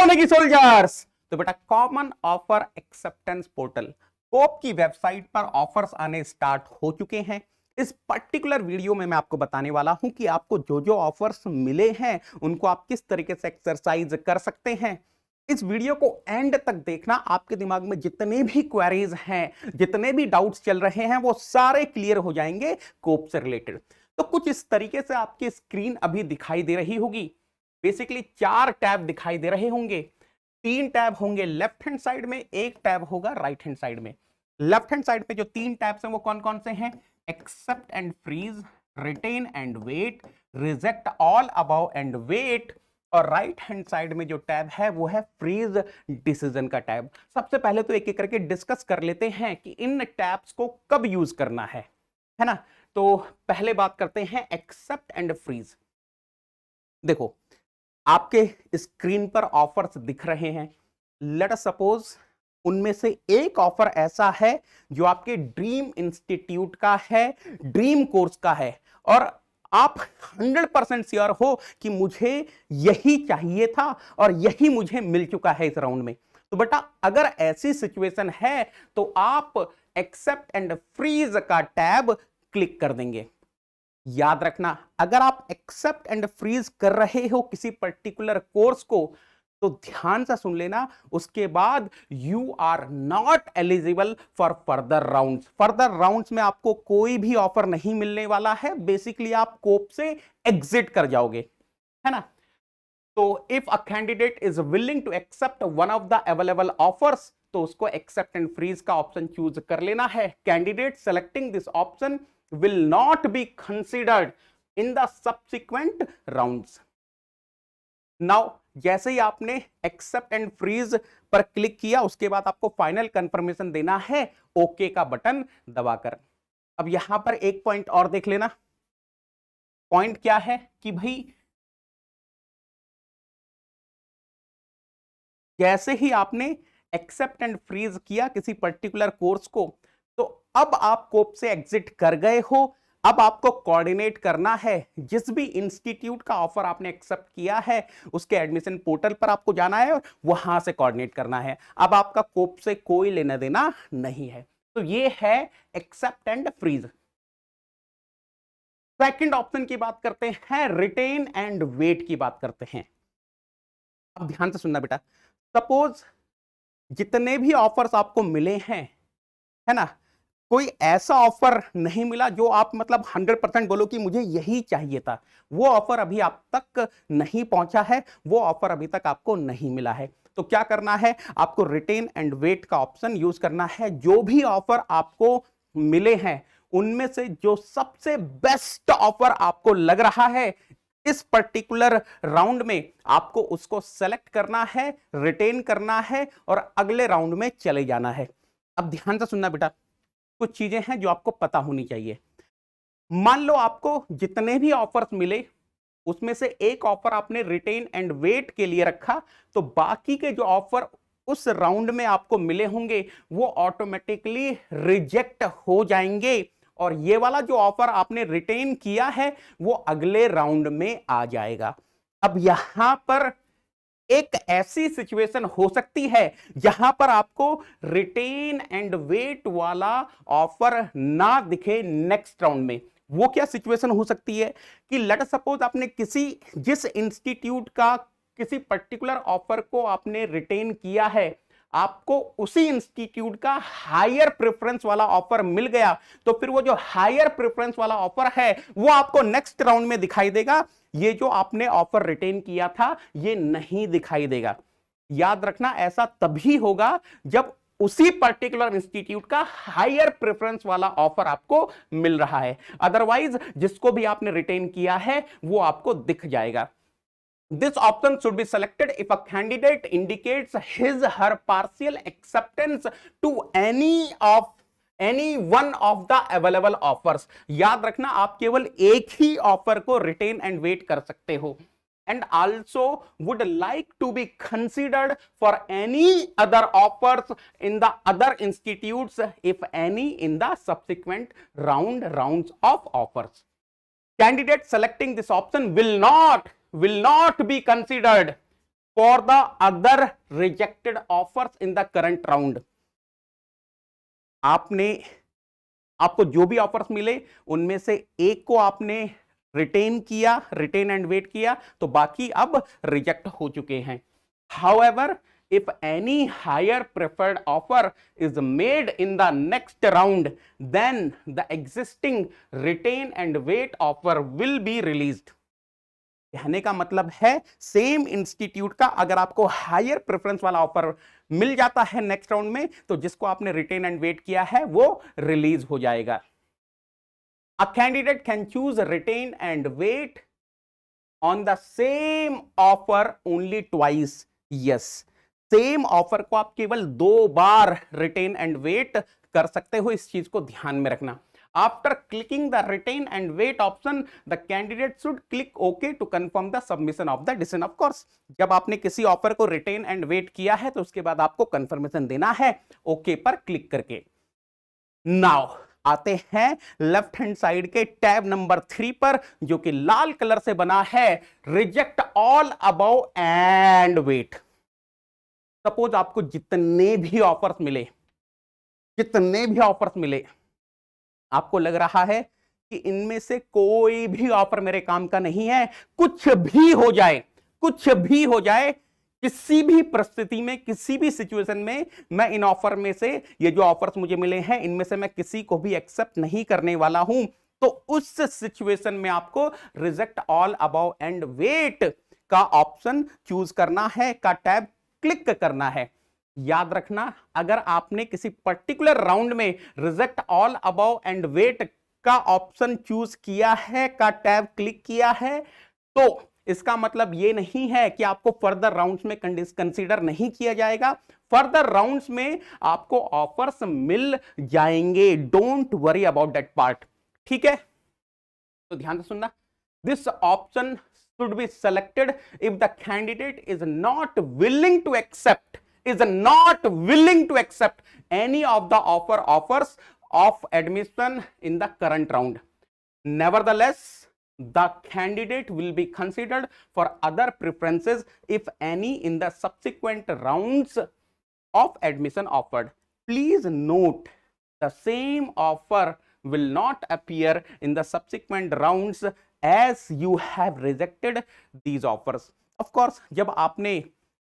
Negi soldiers. तो बेटा common offer acceptance portal कोप की वेबसाइट पर ऑफर्स आने स्टार्ट हो चुके हैं। इस पर्टिकुलर वीडियो में मैं आपको बताने वाला हूं कि आपको जो जो ऑफर्स मिले हैं उनको आप किस तरीके से एक्सरसाइज कर सकते हैं। इस वीडियो को एंड तक देखना, आपके दिमाग में जितने भी क्वेरीज हैं, जितने भी डाउट्स चल रहे हैं, वो सारे क्लियर हो जाएंगे कोप से रिलेटेड। तो कुछ इस तरीके से आपकी स्क्रीन अभी दिखाई दे रही होगी। बेसिकली 4 टैब दिखाई दे रहे होंगे। 3 टैब होंगे लेफ्ट हैंड साइड में, एक टैब होगा राइट हैंड साइड में। लेफ्ट हैंड साइड पे जो 3 टैब्स हैं वो कौन कौन से हैं? Accept and freeze, retain and wait, reject all above and wait. और राइट हैंड साइड में जो टैब है वो है फ्रीज डिसीजन का टैब। सबसे पहले तो एक एक करके डिस्कस कर लेते हैं कि इन टैब्स को कब यूज करना है ना। तो पहले बात करते हैं एक्सेप्ट एंड फ्रीज। देखो आपके स्क्रीन पर ऑफर्स दिख रहे हैं। लेट अस सपोज उनमें से एक ऑफर ऐसा है जो आपके ड्रीम इंस्टीट्यूट का है, ड्रीम कोर्स का है, और आप 100% श्योर हो कि मुझे यही चाहिए था और यही मुझे मिल चुका है इस राउंड में। तो बेटा अगर ऐसी सिचुएशन है तो आप एक्सेप्ट एंड फ्रीज का टैब क्लिक कर देंगे। याद रखना, अगर आप एक्सेप्ट एंड फ्रीज कर रहे हो किसी पर्टिकुलर कोर्स को तो ध्यान से सुन लेना, उसके बाद you are not eligible for further rounds. Further rounds में आपको कोई भी ऑफर नहीं मिलने वाला है। बेसिकली आप कोप से एग्जिट कर जाओगे, है ना। तो if a candidate is willing to accept one of the available offers तो उसको एक्सेप्ट एंड फ्रीज का ऑप्शन चूज कर लेना है। Candidate selecting this option will not be considered in the subsequent rounds. Now, जैसे ही आपने एक्सेप्ट एंड फ्रीज पर click किया उसके बाद आपको फाइनल कंफर्मेशन देना है ओके का बटन दबाकर। अब यहां पर एक पॉइंट और देख लेना। पॉइंट क्या है कि भाई जैसे ही आपने एक्सेप्ट एंड फ्रीज किया किसी पर्टिकुलर कोर्स को तो अब आप कोप से एग्जिट कर गए हो। अब आपको कोऑर्डिनेट करना है, जिस भी इंस्टीट्यूट का ऑफर आपने एक्सेप्ट किया है उसके एडमिशन पोर्टल पर आपको जाना है और वहां से कोऑर्डिनेट करना है। अब आपका कोप से कोई लेना देना नहीं है। तो ये है accept and freeze. Second option की बात करते हैं, रिटेन एंड वेट की बात करते हैं। अब ध्यान से सुनना बेटा, सपोज जितने भी ऑफर्स आपको मिले हैं, है ना, कोई ऐसा ऑफर नहीं मिला जो आप मतलब 100% बोलो कि मुझे यही चाहिए था। वो ऑफर अभी आप तक नहीं पहुंचा है, वो ऑफर अभी तक आपको नहीं मिला है। तो क्या करना है, आपको रिटेन एंड वेट का ऑप्शन यूज करना है। जो भी ऑफर आपको मिले हैं उनमें से जो सबसे बेस्ट ऑफर आपको लग रहा है इस पर्टिकुलर राउंड में आपको उसको सेलेक्ट करना है, रिटेन करना है और अगले राउंड में चले जाना है। अब ध्यान से सुनना बेटा, कुछ चीजें हैं जो आपको पता होनी चाहिए। मान लो आपको जितने भी ऑफर्स मिले उसमें से एक ऑफर आपने रिटेन एंड वेट के लिए रखा, तो बाकी के जो ऑफर उस राउंड में आपको मिले होंगे वो ऑटोमेटिकली रिजेक्ट हो जाएंगे और ये वाला जो ऑफर आपने रिटेन किया है वो अगले राउंड में आ जाएगा। अब यहां पर एक ऐसी सिचुएशन हो सकती है जहां पर आपको रिटेन एंड वेट वाला ऑफर ना दिखे नेक्स्ट राउंड में। वो क्या सिचुएशन हो सकती है कि लेट सपोज आपने जिस इंस्टीट्यूट का किसी पर्टिकुलर ऑफर को आपने रिटेन किया है, आपको उसी इंस्टीट्यूट का हायर प्रेफरेंस वाला ऑफर मिल गया, तो फिर वो जो हायर प्रेफरेंस वाला ऑफर है वो आपको नेक्स्ट राउंड में दिखाई देगा। ये जो आपने ऑफर रिटेन किया था ये नहीं दिखाई देगा। याद रखना, ऐसा तभी होगा जब उसी पर्टिकुलर इंस्टीट्यूट का हायर प्रेफरेंस वाला ऑफर आपको मिल रहा है। अदरवाइज जिसको भी आपने रिटेन किया है वो आपको दिख जाएगा। This option should be selected if a candidate indicates his or her partial acceptance to any one of the available offers. याद रखना, आप केवल एक ही ऑफर को रिटेन एंड वेट कर सकते हो। And also would like to be considered for any other offers in the other institutes, if any, in the subsequent rounds of offers. Candidate selecting this option will not be considered for the other rejected offers in the current round. आपको जो भी offers मिले उनमें से एक को आपने retain किया, रिटेन एंड वेट किया, तो बाकी अब रिजेक्ट हो चुके हैं। However, if any higher preferred offer is made in the next round, then the existing retain and wait offer will be released। कहने का मतलब है सेम इंस्टीट्यूट का अगर आपको हायर प्रेफरेंस वाला ऑफर मिल जाता है नेक्स्ट राउंड में, तो जिसको आपने रिटेन एंड वेट किया है वो रिलीज हो जाएगा। A candidate can choose retain and wait on the same offer only twice. Yes, same offer को आप केवल 2 बार रिटेन एंड वेट कर सकते हो, इस चीज को ध्यान में रखना। After clicking the retain and wait option, the candidate should click OK to confirm the submission of the decision. Of course, जब आपने किसी ऑफर को रिटेन एंड वेट किया है तो उसके बाद आपको कंफर्मेशन देना है ओके पर क्लिक करके। नाउ आते हैं लेफ्ट हैंड साइड के टैब नंबर 3 पर, जो कि लाल कलर से बना है, reject all above and wait. Suppose आपको जितने भी ऑफर्स मिले, आपको लग रहा है कि इनमें से कोई भी ऑफर मेरे काम का नहीं है, कुछ भी हो जाए, किसी भी परिस्थिति में, किसी भी सिचुएशन में मैं इन ऑफर में से, ये जो ऑफर्स मुझे मिले हैं इनमें से मैं किसी को भी एक्सेप्ट नहीं करने वाला हूं, तो उस सिचुएशन में आपको reject all above and wait का ऑप्शन चूज करना है, का टैब क्लिक करना है। याद रखना, अगर आपने किसी पर्टिकुलर राउंड में reject all above and wait का ऑप्शन चूज किया है, का टैब क्लिक किया है, तो इसका मतलब यह नहीं है कि आपको फर्दर राउंड्स में कंसीडर नहीं किया जाएगा। फर्दर राउंड्स में आपको ऑफर्स मिल जाएंगे, don't worry about that part. ठीक है, तो ध्यान से सुनना। This option should be selected if the candidate is not willing to accept any of the offers of admission in the current round. Nevertheless, the candidate will be considered for other preferences, if any, in the subsequent rounds of admission offered. Please note, the same offer will not appear in the subsequent rounds as you have rejected these offers. Of course, जब आपने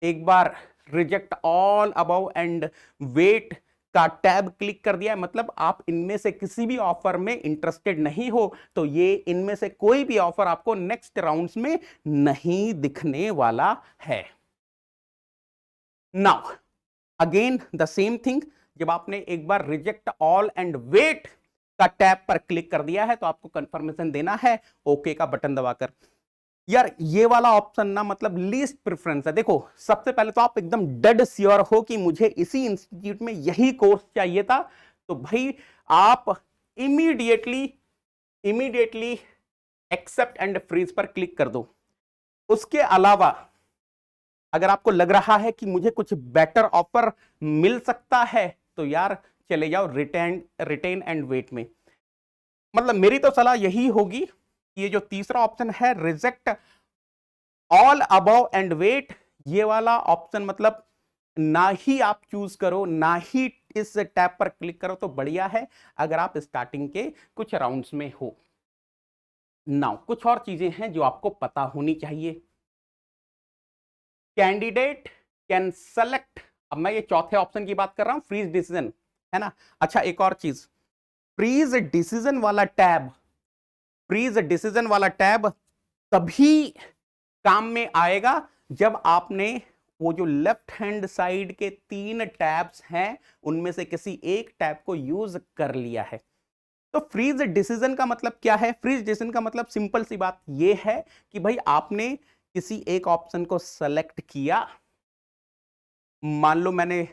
एक बार reject all above and wait का tab click कर दिया, मतलब आप इनमें से किसी भी ऑफर में इंटरेस्टेड नहीं हो, तो ये इनमें से कोई भी ऑफर आपको नेक्स्ट राउंड्स में नहीं दिखने वाला है। Now again the same thing, जब आपने एक बार रिजेक्ट ऑल एंड वेट का टैब पर क्लिक कर दिया है तो आपको कंफर्मेशन देना है ओके का बटन दबाकर। यार ये वाला ऑप्शन ना मतलब लीस्ट प्रेफरेंस है। देखो, सबसे पहले तो आप एकदम डेड श्योर हो कि मुझे इसी इंस्टीट्यूट में यही कोर्स चाहिए था, तो भाई आप इमीडिएटली एक्सेप्ट एंड फ्रीज पर क्लिक कर दो। उसके अलावा अगर आपको लग रहा है कि मुझे कुछ बेटर ऑफर मिल सकता है, तो यार चले जाओ रिटेन एंड वेट में। मतलब मेरी तो सलाह यही होगी, ये जो तीसरा ऑप्शन है reject all above and wait, ये वाला ऑप्शन मतलब ना ही आप चूज करो, ना ही इस टैब पर क्लिक करो तो बढ़िया है, अगर आप स्टार्टिंग के कुछ राउंड्स में हो। नाउ कुछ और चीजें हैं जो आपको पता होनी चाहिए। कैंडिडेट कैन सेलेक्ट, अब मैं ये चौथे ऑप्शन की बात कर रहा हूं, फ्रीज डिसीजन, है ना। अच्छा, एक और चीज, फ्रीज डिसीजन वाला टैब तभी काम में आएगा जब आपने वो जो लेफ्ट हैंड साइड के 3 टैब्स हैं उनमें से किसी एक टैब को यूज कर लिया है। तो फ्रीज डिसीजन का मतलब क्या है? फ्रीज डिसीजन का मतलब सिंपल सी बात ये है कि भाई आपने किसी एक ऑप्शन को सेलेक्ट किया, मान लो मैंने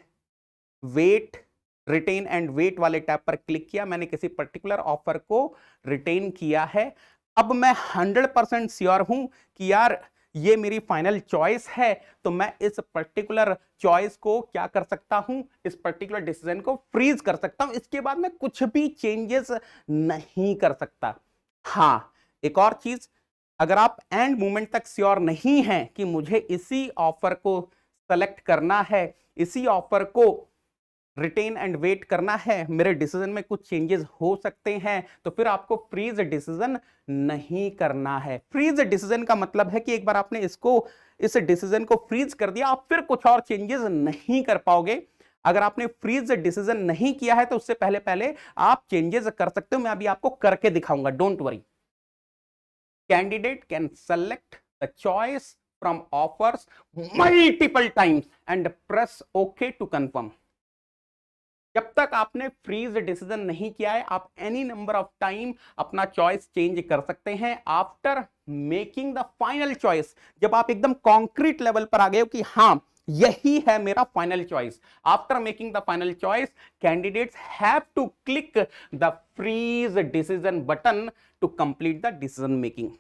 रिटेन एंड वेट वाले टैब पर क्लिक किया, मैंने किसी पर्टिकुलर ऑफर को रिटेन किया है। अब मैं 100% श्योर हूं कि यार ये मेरी फाइनल चॉइस है, तो मैं इस पर्टिकुलर चॉइस को क्या कर सकता हूं, इस पर्टिकुलर डिसीजन को फ्रीज कर सकता हूं। इसके बाद मैं कुछ भी चेंजेस नहीं कर सकता। हाँ, एक और चीज, अगर आप एंड मोमेंट तक श्योर नहीं हैं कि मुझे इसी ऑफर को सेलेक्ट करना है, इसी ऑफर को रिटेन एंड वेट करना है, मेरे डिसीजन में कुछ चेंजेस हो सकते हैं, तो फिर आपको फ्रीज डिसीजन नहीं करना है। फ्रीज डिसीजन का मतलब है कि एक बार आपने इस डिसीजन को फ्रीज कर दिया, आप फिर कुछ और चेंजेस नहीं कर पाओगे। अगर आपने फ्रीज डिसीजन नहीं किया है तो उससे पहले पहले आप चेंजेस कर सकते हो। मैं अभी आपको करके दिखाऊंगा, don't worry. Candidate can select the choice from offers multiple times and press okay to confirm. जब तक आपने फ्रीज डिसीजन नहीं किया है, आप एनी नंबर ऑफ टाइम अपना चॉइस चेंज कर सकते हैं। After making the final choice, जब आप एकदम कॉन्क्रीट लेवल पर आ गए हो कि हां यही है मेरा final choice, after making the final choice, candidates have to click the freeze decision button to complete the decision making.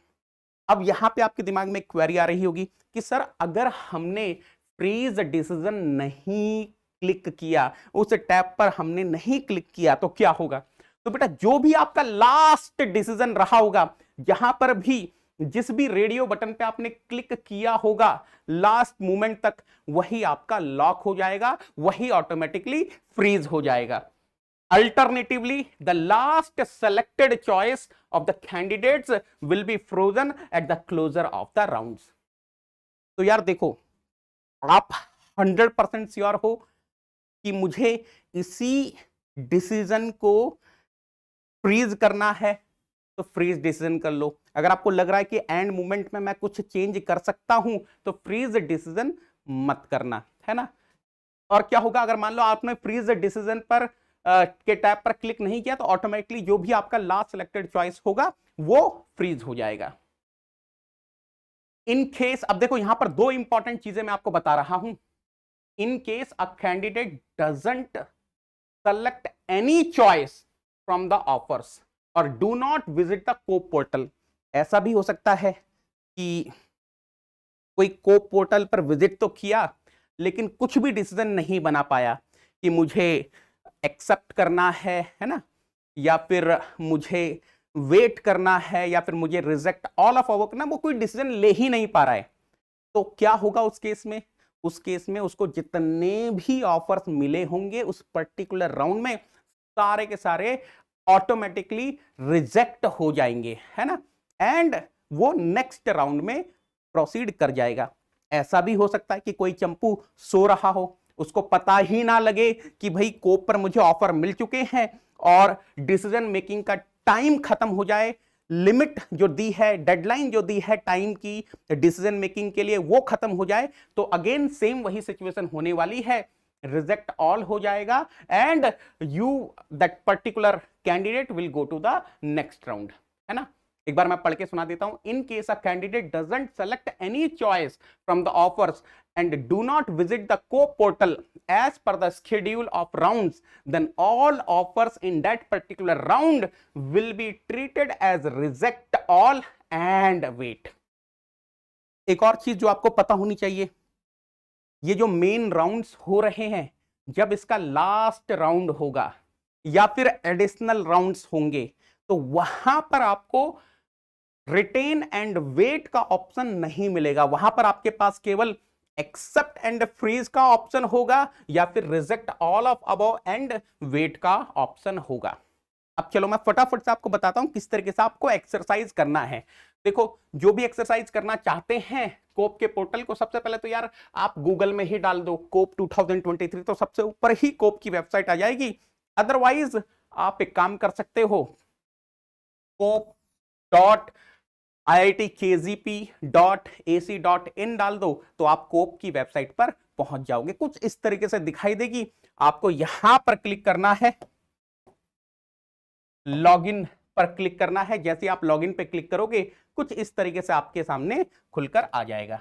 अब यहां पे आपके दिमाग में क्वेरी आ रही होगी कि सर अगर हमने फ्रीज डिसीजन नहीं क्लिक किया, उस टैब पर हमने नहीं क्लिक किया तो क्या होगा? तो बेटा जो भी आपका लास्ट डिसीजन रहा होगा, जहां पर भी जिस भी रेडियो बटन पे आपने क्लिक किया होगा लास्ट मोमेंट तक, वही आपका लॉक हो जाएगा, वही ऑटोमेटिकली फ्रीज हो जाएगा। Alternatively, the last selected choice of the candidates will be frozen at the closure of the rounds. तो यार देखो, आप 100% श्योर हो कि मुझे इसी डिसीजन को फ्रीज करना है तो फ्रीज डिसीजन कर लो। अगर आपको लग रहा है कि एंड मोमेंट में मैं कुछ चेंज कर सकता हूं तो फ्रीज डिसीजन मत करना, है ना। और क्या होगा अगर मान लो आपने फ्रीज डिसीजन पर के टैब पर क्लिक नहीं किया, तो ऑटोमेटिकली जो भी आपका लास्ट सिलेक्टेड चॉइस होगा वो फ्रीज हो जाएगा। इन केस, अब देखो यहां पर दो इंपॉर्टेंट चीजें मैं आपको बता रहा हूं। In case a candidate doesn't select any choice from the offers और do not visit the COAP portal, ऐसा भी हो सकता है कि कोई कोप पोर्टल पर विजिट तो किया लेकिन कुछ भी डिसीजन नहीं बना पाया कि मुझे एक्सेप्ट करना है ना, या फिर मुझे वेट करना है, या फिर मुझे रिजेक्ट ऑल ऑफ ओवर करना, वो कोई डिसीजन ले ही नहीं पा रहा है। तो क्या होगा उस केस में? उस केस में उसको जितने भी ऑफर्स मिले होंगे उस पर्टिकुलर राउंड में, सारे के सारे ऑटोमेटिकली रिजेक्ट हो जाएंगे, है ना, एंड वो नेक्स्ट राउंड में प्रोसीड कर जाएगा। ऐसा भी हो सकता है कि कोई चंपू सो रहा हो, उसको पता ही ना लगे कि भाई कोप पर मुझे ऑफर मिल चुके हैं और डिसीजन मेकिंग का टाइम खत्म हो जाए, लिमिट जो दी है, डेडलाइन जो दी है टाइम की डिसीजन मेकिंग के लिए, वो खत्म हो जाए, तो अगेन सेम वही सिचुएशन होने वाली है, रिजेक्ट ऑल हो जाएगा and you that particular candidate will go to the next round, है ना। एक बार मैं पढ़ के सुना देता हूं। In case a candidate doesn't select any choice from the offers and do not visit the co-op portal as per the schedule of rounds, then all offers in that particular round will be treated as reject all and wait. एक और चीज जो आपको पता होनी चाहिए, ये जो मेन राउंड्स हो रहे हैं, जब इसका लास्ट राउंड होगा या फिर एडिशनल राउंड्स होंगे, तो वहां पर आपको रिटेन एंड वेट का ऑप्शन नहीं मिलेगा। वहां पर आपके पास केवल एक्सेप्ट एंड फ्रीज का ऑप्शन होगा या फिर reject all of above and wait का ऑप्शन होगा। अब चलो मैं फटाफट से आपको बताता हूं किस तरीके से आपको एक्सरसाइज करना है। देखो, जो भी एक्सरसाइज करना चाहते हैं कोप के पोर्टल को, सबसे पहले तो यार आप गूगल में ही डाल दो कोप 2023, तो सबसे ऊपर ही कोप की वेबसाइट आ जाएगी। अदरवाइज आप एक काम कर सकते हो, coop.iitkgp.ac.in डाल दो तो आप कोप की वेबसाइट पर पहुंच जाओगे। कुछ इस तरीके से दिखाई देगी। आपको यहां पर क्लिक करना है, लॉगिन पर क्लिक करना है। जैसे आप लॉगिन पे क्लिक करोगे कुछ इस तरीके से आपके सामने खुलकर आ जाएगा।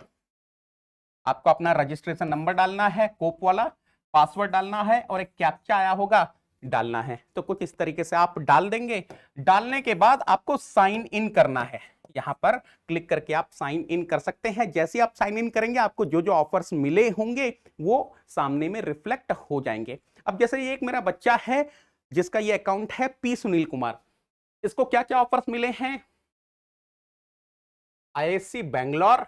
आपको अपना रजिस्ट्रेशन नंबर डालना है, कोप वाला पासवर्ड डालना है और एक कैप्चा आया होगा डालना है। तो कुछ इस तरीके से आप डाल देंगे। डालने के बाद आपको साइन इन करना है। यहां पर क्लिक करके आप साइन इन कर सकते हैं। जैसे आप साइन इन करेंगे आपको जो जो ऑफर्स मिले होंगे वो सामने में रिफ्लेक्ट हो जाएंगे। अब जैसे ये एक मेरा बच्चा है जिसका ये अकाउंट है पी सुनील कुमार, इसको क्या क्या ऑफर्स मिले हैं? आईआईसी बेंगलोर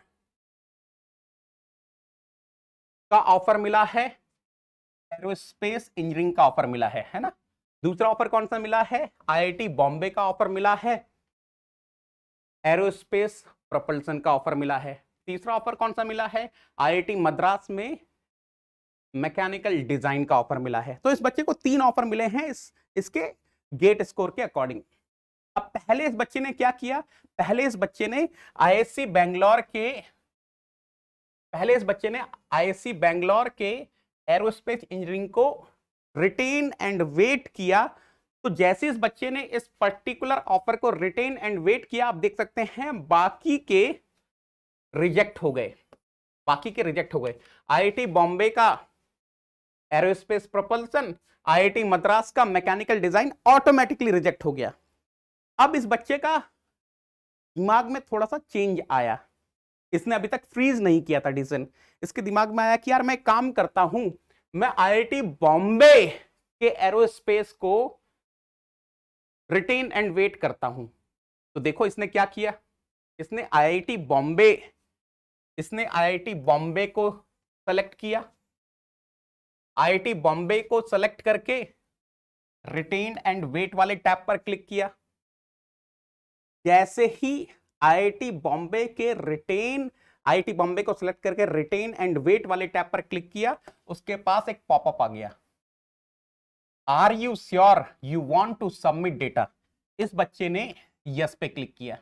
का ऑफर मिला है, एरोस्पेस इंजीनियरिंग का ऑफर मिला है ना। दूसरा ऑफर कौन सा मिला है? आईआईटी बॉम्बे का ऑफर मिला है, एरोस्पेस प्रोपल्सन का ऑफर मिला है। तीसरा ऑफर कौन सा मिला है? आईआईटी मद्रास में मैकेनिकल डिजाइन का ऑफर मिला है। तो इस बच्चे को 3 ऑफर मिले हैं इसके गेट स्कोर के अकॉर्डिंग। अब पहले इस बच्चे ने क्या किया? पहले इस बच्चे ने आईआईसी बेंगलोर के एरोस्पेस इंजीनियरिंग को रिटेन एंड वेट किया। तो जैसे इस बच्चे ने इस पर्टिकुलर ऑफर को रिटेन एंड वेट किया, आप देख सकते हैं बाकी के रिजेक्ट हो गए, आईआईटी बॉम्बे का एरोस्पेस प्रोपल्सन, आईआईटी मद्रास का मैकेनिकल डिजाइन ऑटोमेटिकली रिजेक्ट हो गया। अब इस बच्चे का दिमाग में थोड़ा सा चेंज आया, इसने अभी तक फ्रीज नहीं किया था डिसीजन। इसके दिमाग में आया कि यार मैं काम करता हूं, मैं आईआईटी बॉम्बे के एरोस्पेस को रिटेन एंड वेट करता हूं। तो देखो इसने क्या किया, इसने आईआईटी बॉम्बे को सेलेक्ट किया। आईआईटी बॉम्बे को सेलेक्ट करके रिटेन एंड वेट वाले टैब पर क्लिक किया। जैसे ही आईआईटी बॉम्बे को सिलेक्ट करके रिटेन एंड वेट वाले टैब पर क्लिक किया, उसके पास एक पॉपअप आ गया, are you sure you want to submit data. इस बच्चे ने यस पे क्लिक किया,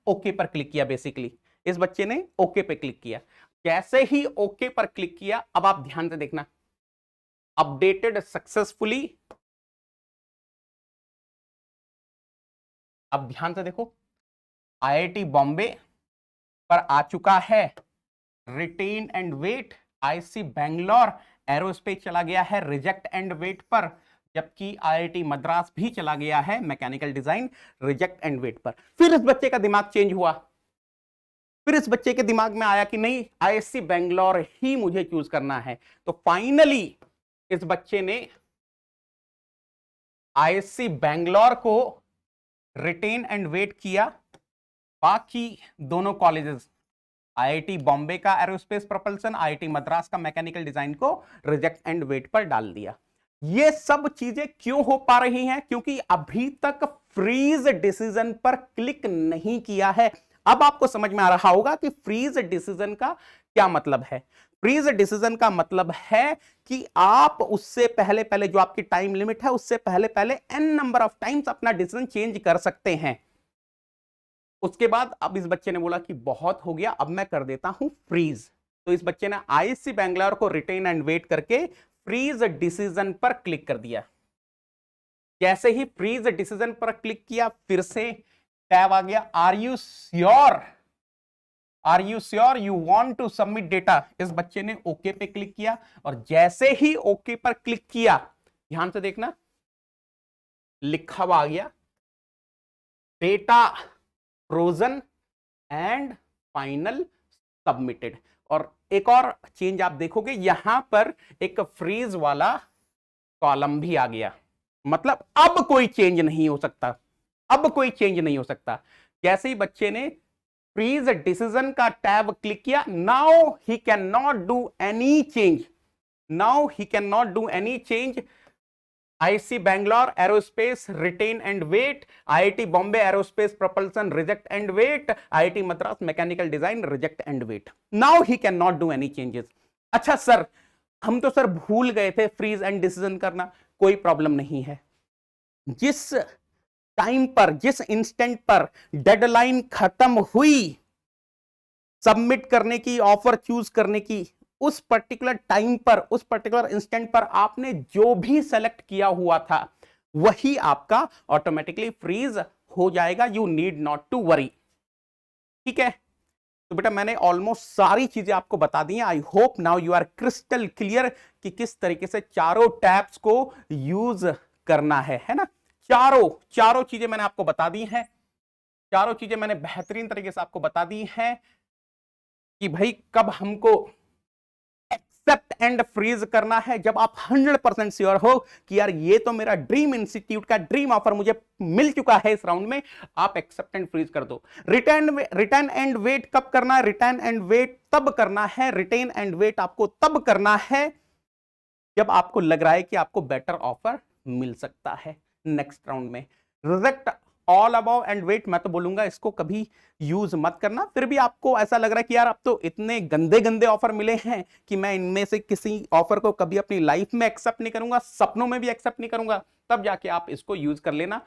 ओके पर क्लिक किया। बेसिकली इस बच्चे ने ओके पे क्लिक किया। जैसे ही ओके पर क्लिक किया, अब आप ध्यान से देखना, अपडेटेड सक्सेसफुली। अब ध्यान से देखो, आईआईटी बॉम्बे पर आ चुका है retain and wait, IISc Bangalore aerospace चला गया है रिजेक्ट एंड वेट पर, जबकि आईआईटी मद्रास भी चला गया है mechanical design reject and wait पर। फिर इस बच्चे का दिमाग चेंज हुआ, फिर इस बच्चे के दिमाग में आया कि नहीं, आईआईसी बेंगलोर ही मुझे चूज करना है। तो फाइनली इस बच्चे ने आईआईसी बेंगलोर को रिटेन एंड वेट किया, बाकी दोनों कॉलेजेस आईआईटी बॉम्बे का एरोस्पेस प्रोपल्सन, आईआईटी मद्रास का मैकेनिकल डिजाइन को रिजेक्ट एंड वेट पर डाल दिया। ये सब चीजें क्यों हो पा रही हैं? क्योंकि अभी तक फ्रीज डिसीजन पर क्लिक नहीं किया है। अब आपको समझ में आ रहा होगा कि फ्रीज डिसीजन का क्या मतलब है। फ्रीज डिसीजन का मतलब है कि आप उससे पहले जो आपकी टाइम लिमिट है, उससे पहले एन नंबर ऑफ टाइम्स अपना डिसीजन चेंज कर सकते हैं। उसके बाद अब इस बच्चे ने बोला कि बहुत हो गया, अब मैं कर देता हूं फ्रीज। तो इस बच्चे ने आईआईसी बेंगलोर को रिटेन एंड वेट करके फ्रीज डिसीजन पर क्लिक कर दिया। जैसे ही फ्रीज डिसीजन पर क्लिक किया, फिर से टैब आ गया, are you sure you want to submit data. इस बच्चे ने ओके पे क्लिक किया, और जैसे ही ओके पर क्लिक किया, ध्यान से देखना, लिखा हुआ आ गया data frozen and final submitted. और एक और चेंज आप देखोगे, यहां पर एक फ्रीज वाला कॉलम भी आ गया। मतलब अब कोई चेंज नहीं हो सकता। जैसे ही बच्चे ने फ्रीज डिसीजन का टैब क्लिक किया, now he can not do any change. IISc Bangalore aerospace retain and wait, IIT Bombay aerospace propulsion reject and wait, IIT Madras mechanical design reject and wait. Now he can not do any changes. अच्छा sir, हम तो sir भूल गए थे freeze and decision करना। कोई problem नहीं है। जिस टाइम पर, जिस इंस्टेंट पर डेडलाइन खत्म हुई सबमिट करने की, ऑफर चूज करने की, उस पर्टिकुलर टाइम पर, उस पर्टिकुलर इंस्टेंट पर आपने जो भी सेलेक्ट किया हुआ था, वही आपका ऑटोमेटिकली फ्रीज हो जाएगा। You need not to worry. ठीक है, तो बेटा मैंने ऑलमोस्ट सारी चीजें आपको बता दी हैं। I hope now you are crystal clear कि किस तरीके से चारों टैब्स को यूज करना है ना। चारों चीजें मैंने आपको बता दी हैं। चारों चीजें मैंने बेहतरीन तरीके से आपको बता दी हैं कि भाई कब हमको एक्सेप्ट एंड फ्रीज करना है जब आप 100% श्योर हो कि यार ये तो मेरा ड्रीम इंस्टीट्यूट का ड्रीम ऑफर मुझे मिल चुका है इस राउंड में, आप एक्सेप्ट एंड फ्रीज कर दो। रिटर्न एंड वेट कब करना है? रिटर्न एंड वेट तब करना है, रिटेन एंड वेट आपको तब करना है जब आपको लग रहा है कि आपको बेटर ऑफर मिल सकता है नेक्स्ट राउंड में। Reject all above and wait मैं तो बोलूंगा इसको कभी यूज मत करना। फिर भी आपको ऐसा लग रहा है कि यार अब तो इतने गंदे गंदे ऑफर मिले हैं कि मैं इनमें से किसी ऑफर को कभी अपनी लाइफ में एक्सेप्ट नहीं करूंगा, सपनों में भी एक्सेप्ट नहीं करूंगा, तब जाके आप इसको यूज कर लेना।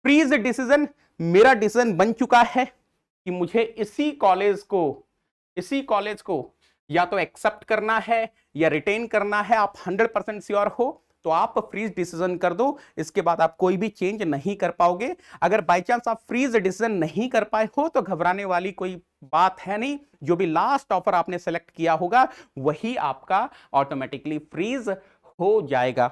फ्रीज डिसीजन, मेरा डिसीजन बन चुका है कि मुझे इसी कॉलेज को या तो एक्सेप्ट करना है या रिटेन करना है। आप 100% श्योर हो तो आप फ्रीज डिसीजन कर दो, इसके बाद आप कोई भी चेंज नहीं कर पाओगे। अगर बाय चांस आप फ्रीज डिसीजन नहीं कर पाए हो तो घबराने वाली कोई बात है नहीं, जो भी लास्ट ऑफर आपने सेलेक्ट किया होगा वही आपका ऑटोमेटिकली फ्रीज हो जाएगा।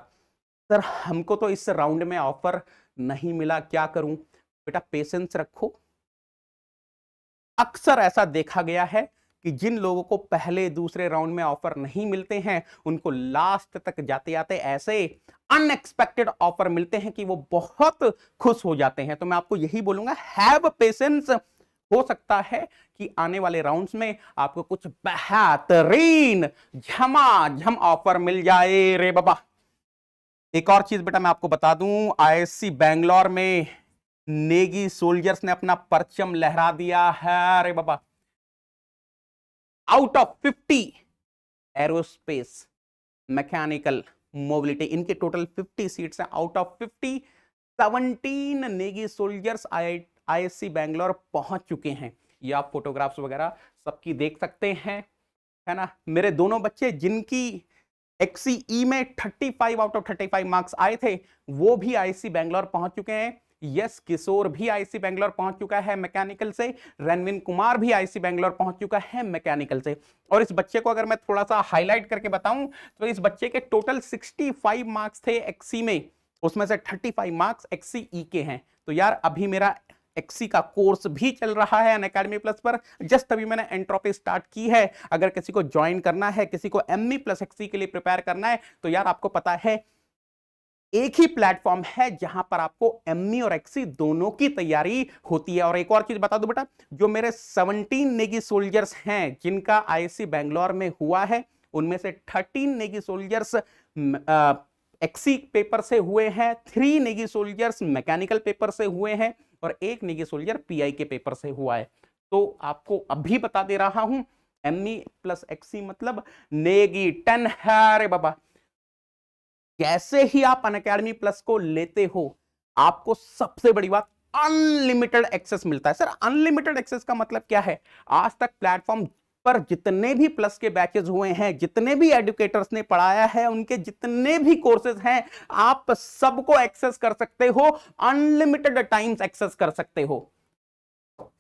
सर हमको तो इस राउंड में ऑफर नहीं मिला, क्या करूं? बेटा पेशेंस रखो। अक्सर ऐसा देखा गया है कि जिन लोगों को पहले दूसरे राउंड में ऑफर नहीं मिलते हैं उनको लास्ट तक जाते जाते ऐसे अनएक्सपेक्टेड ऑफर मिलते हैं कि वो बहुत खुश हो जाते हैं। तो मैं आपको यही बोलूंगा, हैव पेशेंस। हो सकता है कि आने वाले राउंड्स में आपको कुछ बेहतरीन झमाझम ऑफर मिल जाए रे बाबा। एक और चीज बेटा मैं आपको बता दूं, आईएससी बैंगलोर में नेगी सोल्जर्स ने अपना परचम लहरा दिया है रे बाबा। Out of 50 aerospace mechanical mobility, इनके टोटल 50 सीट्स हैं। Out of 50 17 Negi soldiers ISC Bangalore पहुंच चुके हैं। ये आप फोटोग्राफ्स वगैरह सबकी देख सकते हैं, है ना। मेरे दोनों बच्चे जिनकी एक्सीई में 35 आउट ऑफ 35 मार्क्स आए थे वो भी आईएससी बैंगलोर पहुंच चुके हैं। यस किशोर भी आईएससी बैंगलोर पहुंच चुका है मैकेनिकल से, रणविन कुमार भी आईएससी बैंगलोर पहुंच चुका है मैकेनिकल से। और इस बच्चे को अगर मैं थोड़ा सा हाईलाइट करके बताऊं तो इस बच्चे के टोटल 65 मार्क्स थे एक्सी में, उसमें से 35 मार्क्स एक्सीई के हैं। तो यार अभी मेरा एक्सी का कोर्स भी चल रहा है अनअकैडमी प्लस पर, जस्ट अभी मैंने एंट्रोपी स्टार्ट की है। अगर किसी को ज्वाइन करना है, किसी को एमई प्लस एक्सी के लिए प्रिपेयर करना है तो यार आपको पता है एक ही प्लेटफॉर्म है जहां पर आपको एमई और एक्सी दोनों की तैयारी होती है। और एक और चीज बता दो बेटा, जो मेरे 17 नेगी सोल्जर्स हैं जिनका आईएससी बैंगलोर में हुआ है उनमें से 13 नेगी सोल्जर्स एक्सी पेपर से हुए हैं, 3 नेगी सोल्जर्स मैकेनिकल पेपर से हुए हैं और 1 नेगी सोल्जर पीआई के पेपर से हुआ है। तो आपको अभी बता दे रहा हूं, एमई प्लस एक्सी मतलब नेगी 10 है रे बाबा। जैसे ही आप अनअकैडमी प्लस को लेते हो आपको सबसे बड़ी बात अनलिमिटेड एक्सेस मिलता है। सर अनलिमिटेड एक्सेस का मतलब क्या है? आज तक प्लेटफॉर्म पर जितने भी प्लस के बैचेस हुए हैं, जितने भी एडुकेटर्स ने पढ़ाया है, उनके जितने भी कोर्सेज हैं, आप सबको एक्सेस कर सकते हो, अनलिमिटेड टाइम्स एक्सेस कर सकते हो।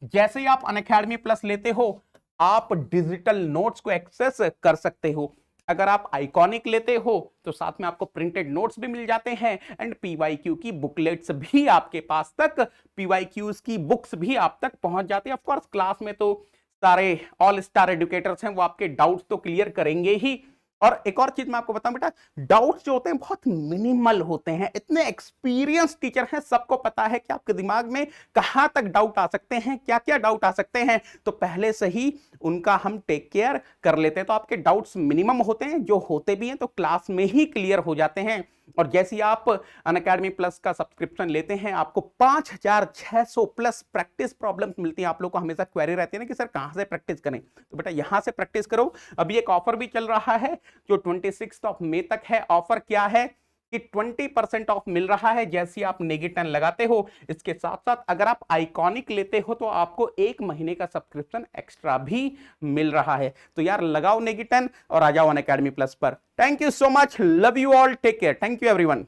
जैसे ही आप अनअकैडमी प्लस लेते हो आप डिजिटल नोट्स को एक्सेस कर सकते हो। अगर आप आइकॉनिक लेते हो तो साथ में आपको प्रिंटेड नोट्स भी मिल जाते हैं एंड पीवाईक्यू की बुकलेट्स भी आपके पास तक, पीवाईक्यूज की बुक्स भी आप तक पहुंच जाती है। ऑफ कोर्स क्लास में तो सारे ऑल स्टार एजुकेटर्स हैं, वो आपके डाउट्स तो क्लियर करेंगे ही। और एक और चीज मैं आपको बताऊं बेटा, डाउट्स जो होते हैं बहुत मिनिमल होते हैं। इतने एक्सपीरियंस टीचर हैं, सबको पता है कि आपके दिमाग में कहां तक डाउट आ सकते हैं, क्या क्या डाउट आ सकते हैं, तो पहले से ही उनका हम टेक केयर कर लेते हैं। तो आपके डाउट्स मिनिमम होते हैं, जो होते भी हैं तो क्लास में ही क्लियर हो जाते हैं। और जैसे ही आप अनअकैडमी प्लस का सब्सक्रिप्शन लेते हैं आपको 5600 प्लस प्रैक्टिस प्रॉब्लम्स मिलती हैं। आप लोग को हमेशा क्वेरी रहती है ना कि सर कहां से प्रैक्टिस करें, तो बेटा यहां से प्रैक्टिस करो। अभी एक ऑफर भी चल रहा है जो 26 मई तक है। ऑफर क्या है कि 20% ऑफ मिल रहा है जैसे आप नेगी10 लगाते हो। इसके साथ साथ अगर आप आइकॉनिक लेते हो तो आपको 1 महीने का सब्सक्रिप्शन एक्स्ट्रा भी मिल रहा है। तो यार लगाओ नेगी10 और आ जाओ अनअकैडमी प्लस पर। Thank you so much, love you all, take care, thank you everyone.